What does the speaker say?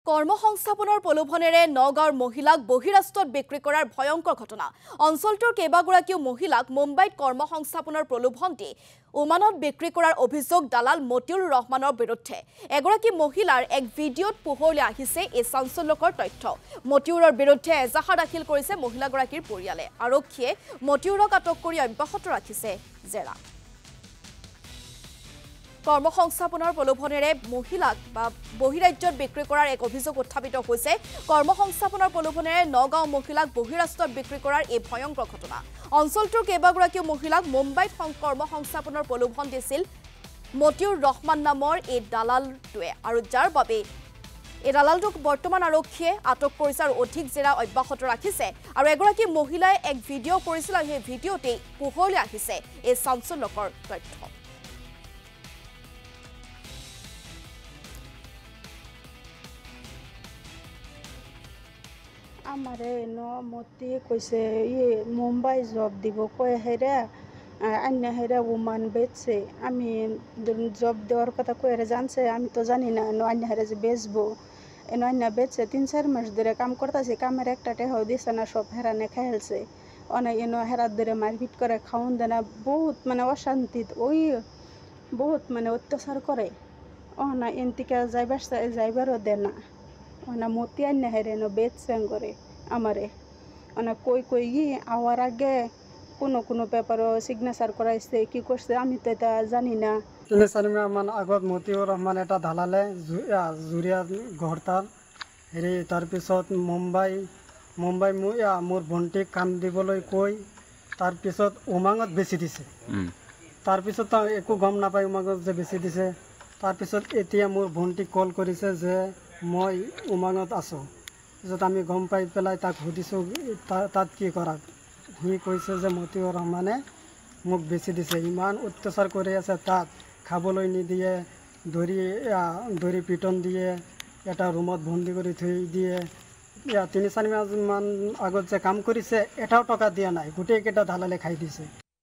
কৰ্মসংস্থাপনৰ প্ৰলোভনেৰে নগাঁৱৰ মহিলাক বহিৰাষ্ট্ৰত বিক্ৰী কৰাৰ ভয়ংকৰ ঘটনা। অঞ্চলটোৰ কেইবাগৰাকীও মহিলাক মুম্বাইত কৰ্মসংস্থাপনৰ প্ৰলোভন দি ওমানত বিক্ৰী কৰাৰ অভিযোগ দালাল মতিউৰ ৰহমানৰ বিৰুদ্ধে। এগৰাকী মহিলাৰ এক ভিডিঅ'ত পোহৰলৈ আহিছে এই চাঞ্চল্যকৰ তথ্য। মতিউৰৰ বিৰুদ্ধে এজাহাৰ দাখিল কৰিছে মহিলাগৰাকীৰ পৰিয়ালে। আৰক্ষীয়ে মতিউৰক আটক কৰি অব্যাহত ৰাখিছে জেৰা। কৰ্মসংস্থাপনৰ প্ৰলোভনেৰে মহিলাক বা বহিৰাজ্যত বিক্ৰী কৰাৰ এক অভিযোগ উত্থাপিত হৈছে। কৰ্মসংস্থাপনৰ প্ৰলোভনেৰে নগাঁও মহিলাক বহিৰাষ্ট্ৰত বিক্ৰী কৰাৰ এই ভয়ংকৰ ঘটনা। অঞ্চলটোৰ কেইবাগৰাকীও মহিলাক মুম্বাইত কৰ্মসংস্থাপনৰ প্ৰলোভন দিছিল মতিউৰ ৰহমান নামৰ এই দালালটোৱে, আৰু যাৰ বাবে এই দালালটোক বৰ্তমান আৰক্ষীয়ে আটক কৰিছে আৰু অধিক জেৰা অব্যাহত ৰাখিছে। আৰু এগৰাকী মহিলাই এক ভিডিঅ' কৰিছিল আৰু সেই ভিডিঅ'তেই পোহৰলৈ আহিছে এই চাঞ্চল্যকৰ তথ্য। আমারে মতি কইছে মুম্বাই জব দিব কয়ে হেরা আন্যা হেরা ওমান বেচছে। আমি জব দেওয়ার কথা কয়ে জানছে, আমি তো জানি না আন্যা হেরা যে বেচবো। আন্যা বেচছে 3-4 মাস ধরে কাম করতেছে, কামের একটা টেহাও দিচ্ছে না, সব হেরানে খাইলছে। অনেক হেরাত ধরে মারপিট করে, খাওন দেয় না, বহুত মানে অশান্তি, ওই বহুত মানে অত্যাচার করে। না এনতিকে যাইবারও দেয় না। না মতি আন্যা হেরে বেচছে করে আমারে কই আওয়ার আগে কোনো পেপারও সিগনেচার করাইছে, কি করছে আমি তো এটা জানি না। 3-4 মান আগত মতিউৰ ৰহমান এটা দালালে জুৰিয়া ঘৰতাল হেৰি তাৰপিছত মুম্বাই মোৰ ভণ্টিক কাম দিবলৈ কৈ তাৰপিছত উমাঙত বেচি দিছে। তাৰপিছত একো গম নাপায় উমাঙত যে বেচি দিছে। তাৰপিছত এতিয়া মোৰ ভণ্টিক কল কৰিছে যে মই উমাঙত আছোঁ। পিছত আমি গম পাই পেলাই তাক সুধিছোঁ তাত কি কৰা। সি কৈছে যে মতিউৰ ৰহমানে মোক বেচি দিছে, ইমান অত্যাচাৰ কৰি আছে, তাত খাবলৈ নিদিয়ে, ধৰি পিটন দিয়ে, এটা ৰুমত বন্দী কৰি থৈ দিয়ে। 3-4 মাহ মান আগত যে কাম কৰিছে এটাও টকা দিয়া নাই, গোটেইকেইটা দালালে খাই দিছে।